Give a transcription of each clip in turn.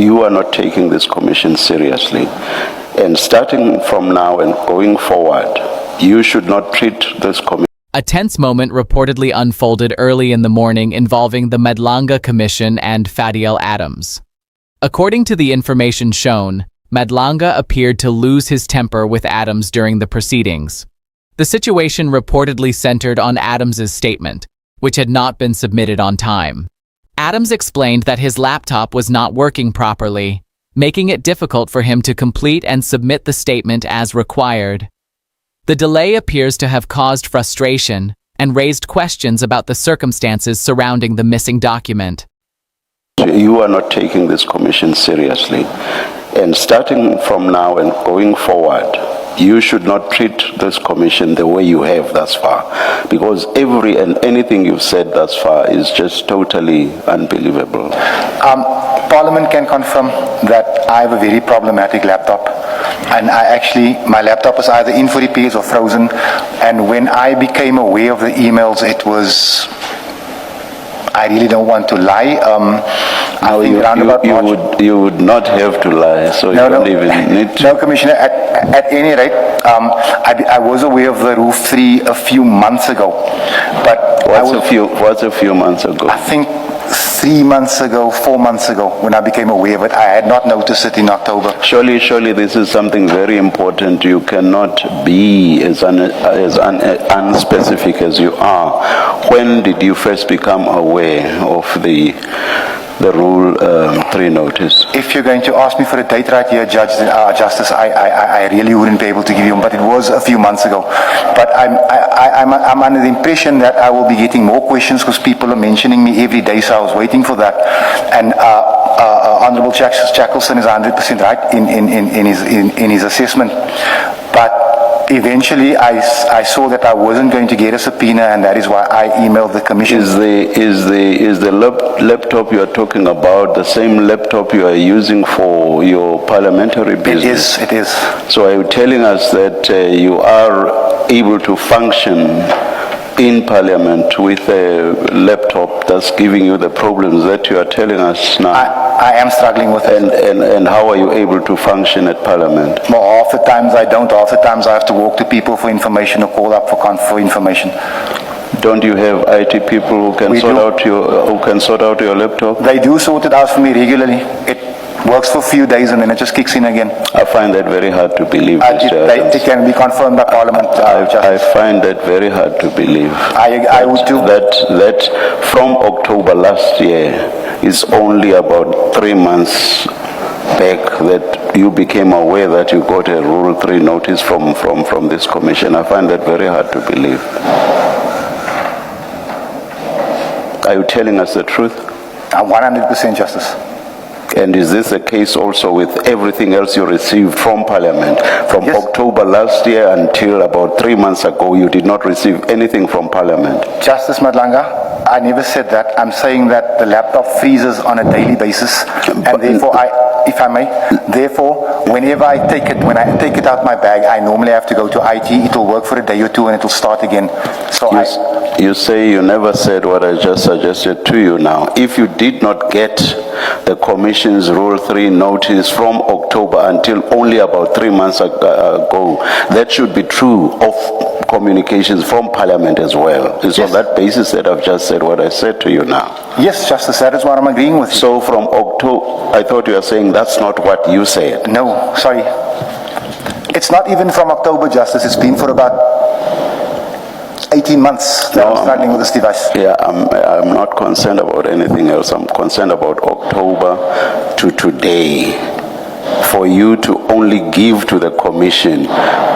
you are not taking this commission seriously. And starting from now and going forward, you should not treat this commission. A tense moment reportedly unfolded early in the morning involving the Madlanga Commission and Fadiel Adams. According to the information shown, Madlanga appeared to lose his temper with Adams during the proceedings. The situation reportedly centered on Adams's statement, which had not been submitted on time. Adams explained that his laptop was not working properly, making it difficult for him to complete and submit the statement as required. The delay appears to have caused frustration and raised questions about the circumstances surrounding the missing document. You are not taking this commission seriously. And starting from now and going forward, you should not treat this commission the way you have thus far, because every and anything you've said thus far is just totally unbelievable. Parliament can confirm that I have a very problematic laptop, and my laptop was either in for repairs or frozen, and when I became aware of the emails, it was, I really don't want to lie. You would not have to lie, so you don't even need to. No, Commissioner, at any rate, I was aware of the Roof 3 a few months ago. But what's a few months ago? I think 3 months ago, 4 months ago, when I became aware of it. I had not noticed it in October. Surely this is something very important. You cannot be as unspecific as you are. When did you first become aware of the Rule 3 notice? If you're going to ask me for a date right here, Justice, I really wouldn't be able to give you one, but it was a few months ago. But I'm under the impression that I will be getting more questions because people are mentioning me every day, so I was waiting for that. And Honourable Shackleton is 100% right in his assessment. But eventually, I saw that I wasn't going to get a subpoena, and that is why I emailed the Commission. Is the laptop you are talking about the same laptop you are using for your parliamentary business? It is. So are you telling us that you are able to function in Parliament with a laptop that's giving you the problems that you are telling us now? I am struggling with it. And how are you able to function at Parliament? Well, half the times I don't. Half the times I have to walk to people for information or call up for information. Don't you have IT people who can sort out your laptop? They do sort it out for me regularly. It works for a few days and then it just kicks in again. I find that very hard to believe, Mr. Adams. It can be confirmed by Parliament. I find that very hard to believe. I would too. That from October last year is only about 3 months back that you became aware that you got a Rule 3 notice from this commission. I find that very hard to believe. Are you telling us the truth? 100%, Justice. And is this the case also with everything else you received from Parliament? From October last year until about 3 months ago, you did not receive anything from Parliament? Justice Madlanga, I never said that. I'm saying that the laptop freezes on a daily basis, and therefore if I may, therefore, whenever I take it out my bag, I normally have to go to IT. It will work for a day or two and it will start again. So you say you never said what I just suggested to you now. If you did not get the Commission's Rule 3 notice from October until only about 3 months ago, that should be true of communications from Parliament as well. It's on that basis that I've just said what I said to you now. Yes, Justice, that is what I'm agreeing with you. So from October, I thought you were saying that's not what you said. No, sorry. It's not even from October, Justice. It's been for about 18 months that I'm struggling with this device. Yeah, I'm not concerned about anything else. I'm concerned about October to today. For you to only give to the Commission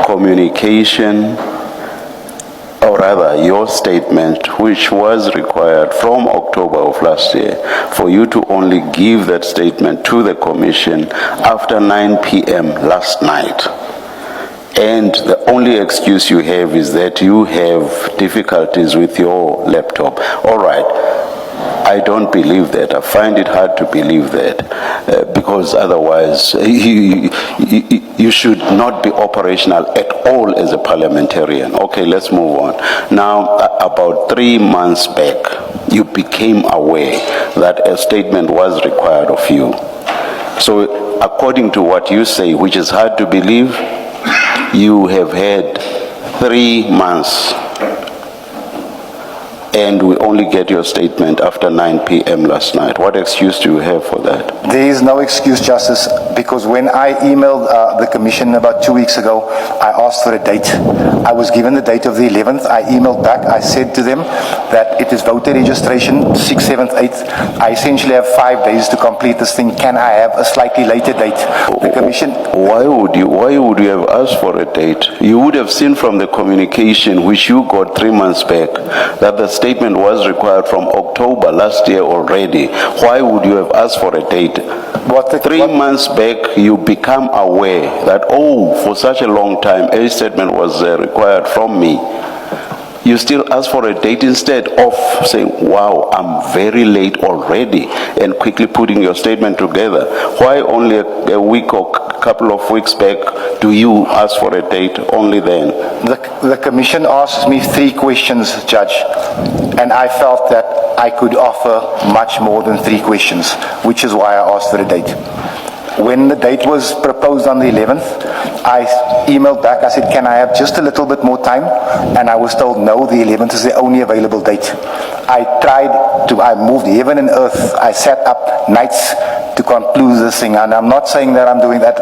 communication, or rather your statement, which was required from October of last year, for you to only give that statement to the Commission after 9 p.m. last night. And the only excuse you have is that you have difficulties with your laptop. All right, I don't believe that. I find it hard to believe that because otherwise you should not be operational at all as a parliamentarian. Okay, let's move on. Now, about 3 months back, you became aware that a statement was required of you. So according to what you say, which is hard to believe, you have had 3 months and we only get your statement after 9 p.m. last night. What excuse do you have for that? There is no excuse, Justice, because when I emailed the Commission about 2 weeks ago, I asked for a date. I was given the date of the 11th. I emailed back. I said to them that it is voter registration, 6th, 7th, 8th. I essentially have 5 days to complete this thing. Can I have a slightly later date? The Commission... Why would you have asked for a date? You would have seen from the communication which you got 3 months back that the statement was required from October last year already. Why would you have asked for a date? 3 months back, you become aware that, oh, for such a long time, a statement was required from me. You still ask for a date instead of saying, wow, I'm very late already, and quickly putting your statement together. Why only a week or couple of weeks back do you ask for a date only then? The Commission asked me 3 questions, Judge, and I felt that I could offer much more than 3 questions, which is why I asked for a date. When the date was proposed on the 11th, I emailed back, I said, can I have just a little bit more time? And I was told, no, the 11th is the only available date. I moved heaven and earth. I sat up nights to conclude this thing. And I'm not saying that I'm doing that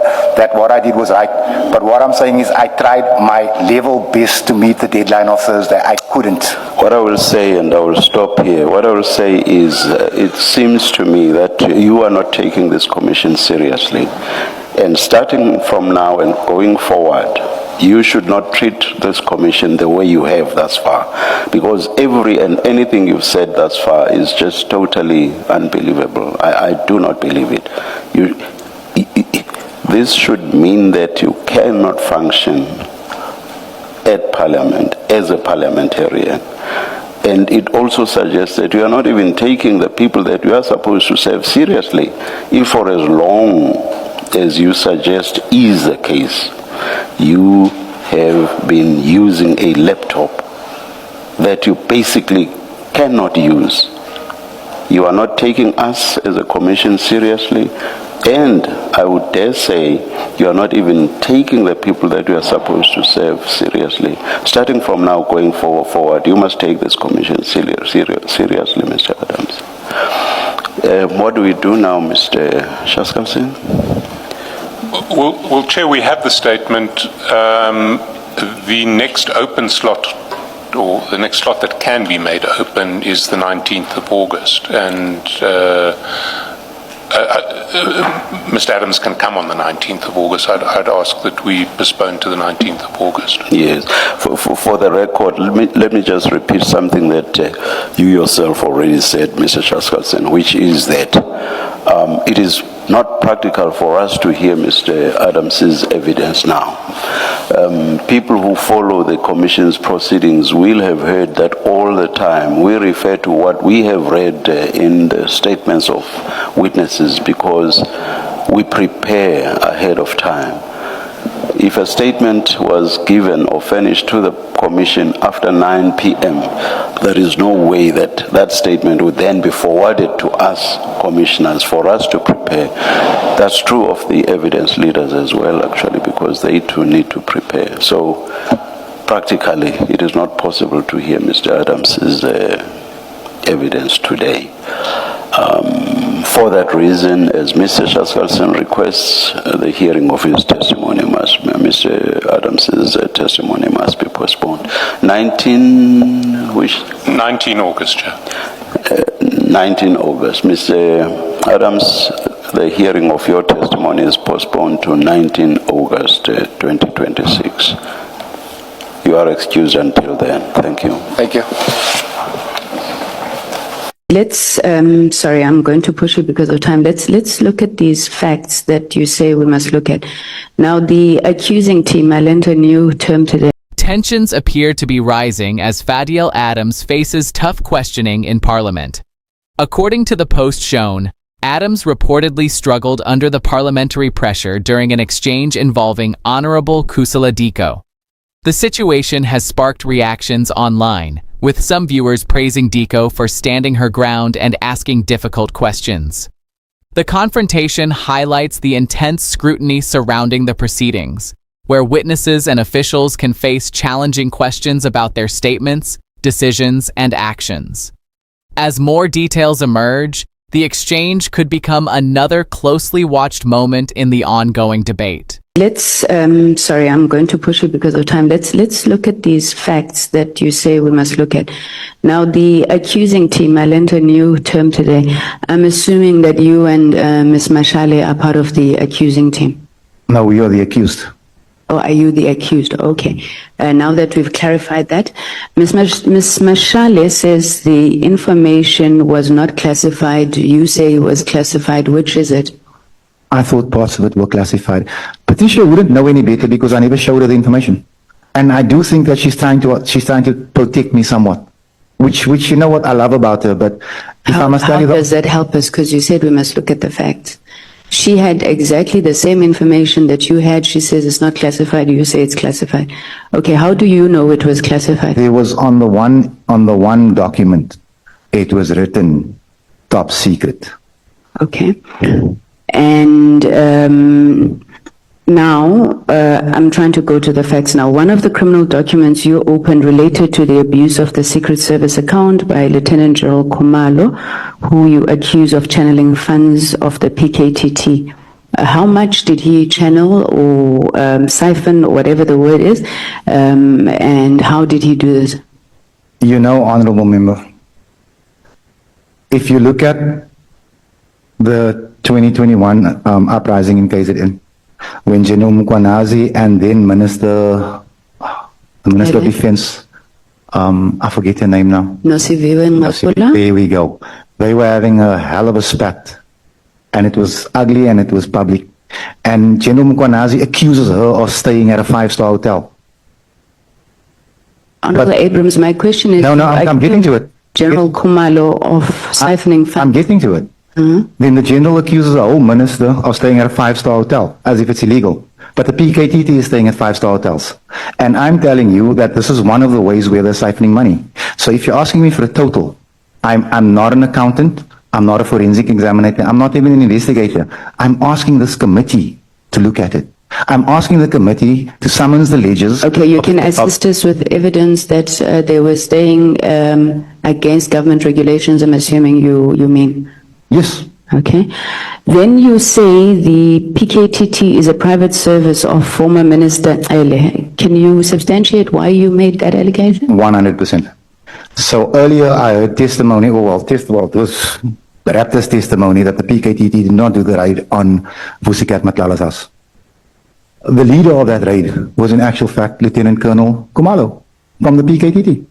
what I did was right. But what I'm saying is I tried my level best to meet the deadline of Thursday. I couldn't. What I will say, and I will stop here, what I will say is it seems to me that you are not taking this commission seriously. And starting from now and going forward, you should not treat this commission the way you have thus far, because every and anything you've said thus far is just totally unbelievable. I do not believe it. This should mean that you cannot function at Parliament as a parliamentarian. And it also suggests that you are not even taking the people that you are supposed to serve seriously, if for as long as you suggest is the case, you have been using a laptop that you basically cannot use. You are not taking us as a commission seriously, and I would dare say you are not even taking the people that you are supposed to serve seriously. Starting from now going forward, you must take this commission seriously, Mr. Adams. What do we do now, Mr. Shaskalsen? Well, Chair, we have the statement. The next open slot, or the next slot that can be made open, is the 19th of August. And Mr. Adams can come on the 19th of August. I'd ask that we postpone to the 19th of August. Yes. For the record, let me just repeat something that you yourself already said, Mr. Shaskalsen, which is that it is not practical for us to hear Mr. Adams's evidence now. People who follow the Commission's proceedings will have heard that all the time. We refer to what we have read in the statements of witnesses because we prepare ahead of time. If a statement was given or furnished to the Commission after 9 p.m., there is no way that that statement would then be forwarded to us, commissioners, for us to prepare. That's true of the evidence leaders as well, actually, because they too need to prepare. So, practically, it is not possible to hear Mr. Adams's evidence today. For that reason, as Mr. Shaskalsen requests, the hearing of his testimony Mr. Adams's testimony must be postponed. 19 August, Chair. 19 August. Mr. Adams, the hearing of your testimony is postponed to 19 August 2026. You are excused until then. Thank you. Thank you. Let's, sorry, I'm going to push it because of time. Let's look at these facts that you say we must look at. Now, the accusing team, I learned a new term today. Tensions appear to be rising as Fadiel Adams faces tough questioning in Parliament. According to the post shown, Adams reportedly struggled under the parliamentary pressure during an exchange involving Honorable Kusala Diko. The situation has sparked reactions online, with some viewers praising Diko for standing her ground and asking difficult questions. The confrontation highlights the intense scrutiny surrounding the proceedings, where witnesses and officials can face challenging questions about their statements, decisions, and actions. As more details emerge, the exchange could become another closely watched moment in the ongoing debate. Let's, sorry, I'm going to push it because of time. Let's look at these facts that you say we must look at. Now, the accusing team, I learned a new term today. I'm assuming that you and Ms. Mashale are part of the accusing team. No, we are the accused. Oh, are you the accused? Okay. Now that we've clarified that, Ms. Mashale says the information was not classified. You say it was classified. Which is it? I thought parts of it were classified. Patricia wouldn't know any better because I never showed her the information. And I do think that she's trying to protect me somewhat, which you know what I love about her. But if I must tell you, how does that help us? Because you said we must look at the facts. She had exactly the same information that you had. She says it's not classified. You say it's classified. Okay, how do you know it was classified? there was on the one document, it was written top secret. Okay. And now, I'm trying to go to the facts now. One of the criminal documents you opened related to the abuse of the Secret Service account by Lieutenant General Khumalo, who you accuse of channeling funds of the PKTT. How much did he channel or siphon, or whatever the word is, and how did he do this? You know, honorable member, if you look at the 2021 uprising in KZN, when General Mkwanazi and then the Minister of Defense, I forget her name now. Nosiviwe Ngapula? There we go. They were having a hell of a spat, and it was ugly and it was public. And General Mkwanazi accuses her of staying at a 5-star hotel. Honorable Abrams, my question is... No, I'm getting to it. General Khumalo of siphoning funds. I'm getting to it. Then the general accuses the whole minister of staying at a 5-star hotel, as if it's illegal. But the PKTT is staying at 5-star hotels. And I'm telling you that this is one of the ways where they're siphoning money. So if you're asking me for a total, I'm not an accountant, I'm not a forensic examiner, I'm not even an investigator. I'm asking this committee to look at it. I'm asking the committee to summons the ledgers. Okay, you can assist us with evidence that they were staying against government regulations, I'm assuming you mean? Yes. Okay. Then you say the PKTT is a private service of former Minister Ele. Can you substantiate why you made that allegation? 100%. So earlier I heard testimony, it was Raptor's testimony that the PKTT did not do the raid on Vusikat Matlala's house. The leader of that raid was in actual fact Lieutenant Colonel Khumalo from the PKTT.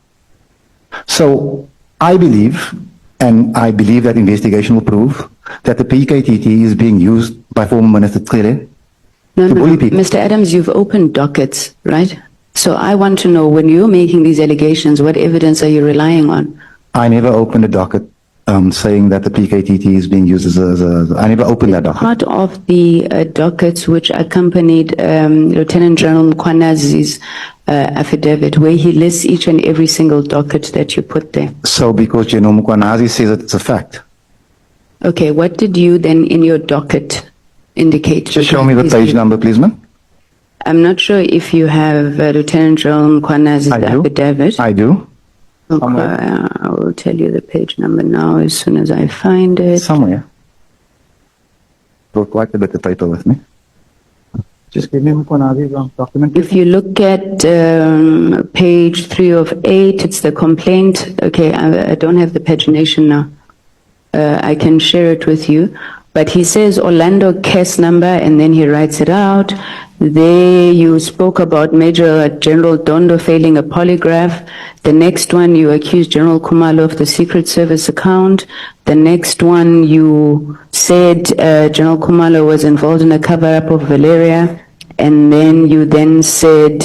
So I believe, and I believe that investigation will prove, that the PKTT is being used by former Minister Tsele to bully people. Mr. Adams, you've opened dockets, right? So I want to know, when you're making these allegations, what evidence are you relying on? I never opened a docket saying that the PKTT is being used I never opened that docket. Part of the dockets which accompanied Lieutenant General Mkwanazi's affidavit, where he lists each and every single docket that you put there. So because General Mkwanazi says that it's a fact. Okay, what did you then in your docket indicate? Just show me the page number, please, ma'am. I'm not sure if you have Lieutenant General Mkwanazi's affidavit. I do. Okay, I will tell you the page number now as soon as I find it. Somewhere. Got quite a bit of paper with me. Just give me Mkwanazi's document. If you look at page 3 of 8, it's the complaint. Okay, I don't have the pagination now. I can share it with you. But he says Orlando case number, and then he writes it out. There you spoke about Major General Dondo failing a polygraph. The next one, you accused General Khumalo of the Secret Service account. The next one, you said General Khumalo was involved in a cover-up of Valeria. And then you then said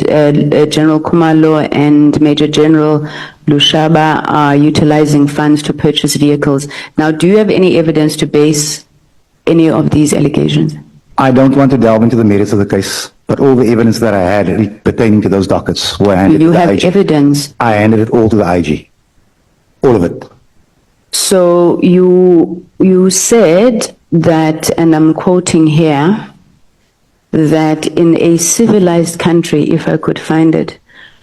General Khumalo and Major General Lushaba are utilizing funds to purchase vehicles. Now, do you have any evidence to base any of these allegations? I don't want to delve into the merits of the case, but all the evidence that I had pertaining to those dockets were handed to the IG. You have evidence? I handed it all to the IG. All of it. So you said that, and I'm quoting here, that in a civilized country, if I could find it,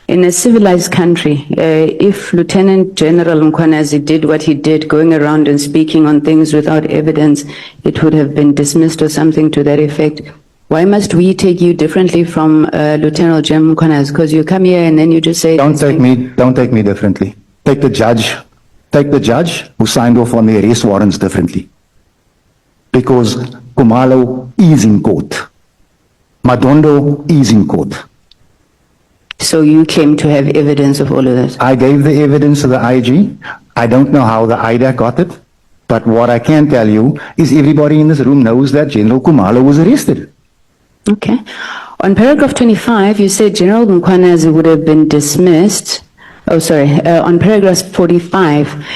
in a civilized country, if Lieutenant General Mkhwanazi did what he did, going around and speaking on things without evidence, it would have been dismissed or something to that effect. Why must we take you differently from Lieutenant General Mkhwanazi? Because you come here and then you just say... Don't take me differently. Take the judge who signed off on the arrest warrants differently. Because Khumalo is in court. Madondo is in court. So you claim to have evidence of all of this? I gave the evidence to the IG. I don't know how the IDAC got it, but what I can tell you is everybody in this room knows that General Khumalo was arrested. Okay. On paragraph 25, you said General Mkhwanazi would have been dismissed. Oh, sorry. On paragraph 45,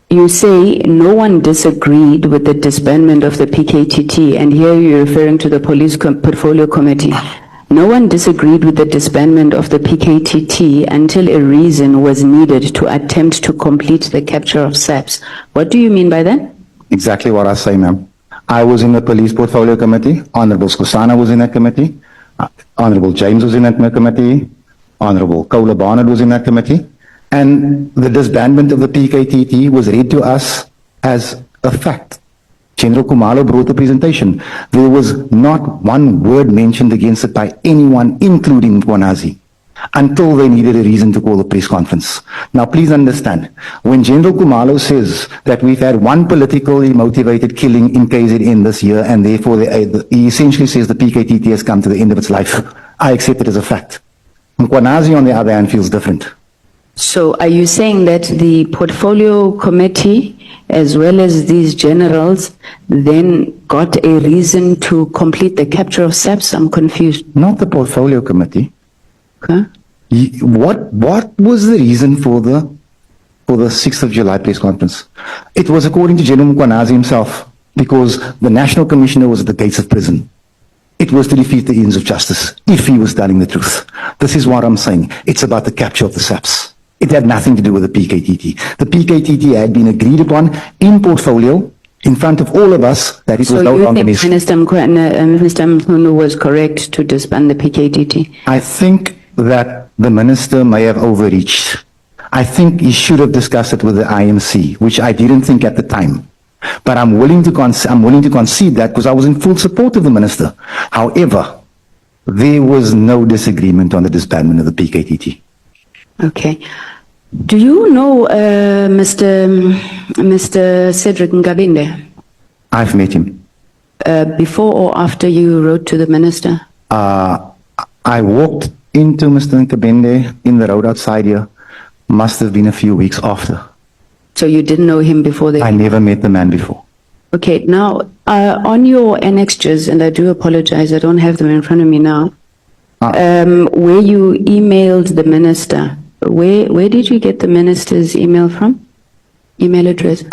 you say no one disagreed with the disbandment of the PKTT, and here you're referring to the Police Portfolio Committee. No one disagreed with the disbandment of the PKTT until a reason was needed to attempt to complete the capture of SAPS. What do you mean by that? Exactly what I say, ma'am. I was in the Police Portfolio Committee. Honorable Skusana was in that committee. Honorable James was in that committee. Honorable Kola Barnard was in that committee. And the disbandment of the PKTT was read to us as a fact. General Khumalo brought the presentation. There was not one word mentioned against it by anyone, including Mkhwanazi, until they needed a reason to call a press conference. Now, please understand, when General Khumalo says that we've had one politically motivated killing in KZN this year, and therefore he essentially says the PKTT has come to the end of its life, I accept it as a fact. Mkhwanazi, on the other hand, feels different. So are you saying that the Portfolio Committee, as well as these generals, then got a reason to complete the capture of SAPS? I'm confused. Not the Portfolio Committee. Okay. What was the reason for the 6th of July press conference? It was according to General Mkhwanazi himself, because the National Commissioner was at the gates of prison. It was to defeat the ends of justice, if he was telling the truth. This is what I'm saying. It's about the capture of the SAPS. It had nothing to do with the PKTT. The PKTT had been agreed upon in portfolio in front of all of us that it was no longer necessary. So you think Minister Mkhunu was correct to disband the PKTT? I think that the minister may have overreached. I think he should have discussed it with the IMC, which I didn't think at the time. But I'm willing to concede that because I was in full support of the minister. However, there was no disagreement on the disbandment of the PKTT. Okay. Do you know Mr. Cedric Ngabinde? I've met him. Before or after you wrote to the minister? I walked into Mr. Ngabinde in the road outside here. Must have been a few weeks after. So you didn't know him before I never met the man before. Okay, now on your annexures, and I do apologize, I don't have them in front of me now, where you emailed the minister, where did you get the minister's email from? Email address? If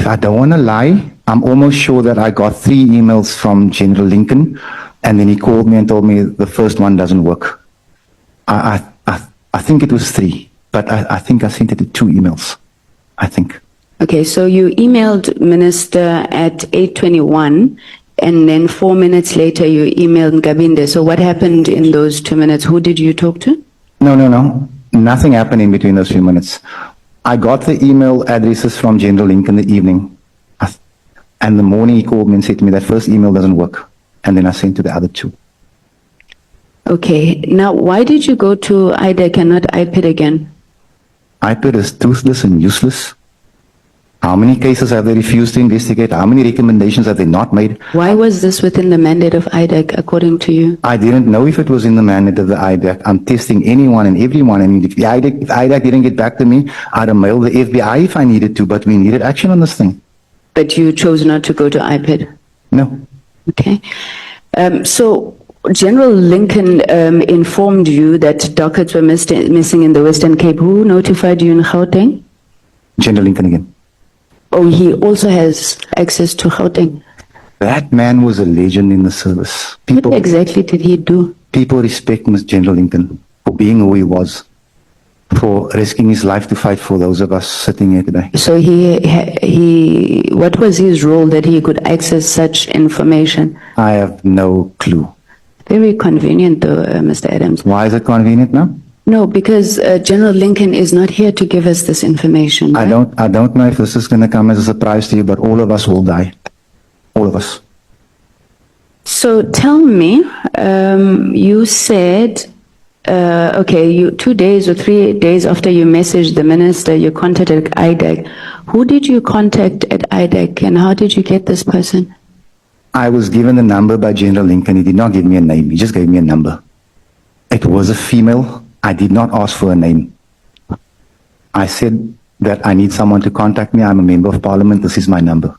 I don't want to lie, I'm almost sure that I got 3 emails from General Lincoln, and then he called me and told me the first one doesn't work. I think it was 3, but I think I sent it to 2 emails, I think. Okay, so you emailed minister at 8:21, and then 4 minutes later you emailed Ngabinde. So what happened in those 2 minutes? Who did you talk to? No. Nothing happened in between those few minutes. I got the email addresses from General Lincoln in the evening. And the morning he called me and said to me that first email doesn't work. And then I sent to the other 2. Okay, now why did you go to IDAC and not IPID again? IPID is toothless and useless. How many cases have they refused to investigate? How many recommendations have they not made? Why was this within the mandate of IDAC, according to you? I didn't know if it was in the mandate of the IDAC. I'm testing anyone and everyone. I mean, if IDAC didn't get back to me, I'd have mailed the FBI if I needed to, but we needed action on this thing. But you chose not to go to IPID? No. Okay. So General Lincoln informed you that dockets were missing in the Western Cape. Who notified you in Gauteng? General Lincoln again. Oh, he also has access to Gauteng. That man was a legend in the service. What exactly did he do? People respect General Lincoln for being who he was. for risking his life to fight for those of us sitting here today. So what was his role that he could access such information? I have no clue. Very convenient though, Mr. Adams. Why is it convenient now? No, because General Lincoln is not here to give us this information. I right? don't know if this is going to come as a surprise to you, but all of us will die. All of us. So tell me, you said, okay, you 2 days or 3 days after you messaged the minister, you contacted IDEC. Who did you contact at IDEC and how did you get this person? I was given a number by General Lincoln. He did not give me a name. He just gave me a number. It was a female. I did not ask for a name. I said that I need someone to contact me. I'm a member of parliament. This is my number.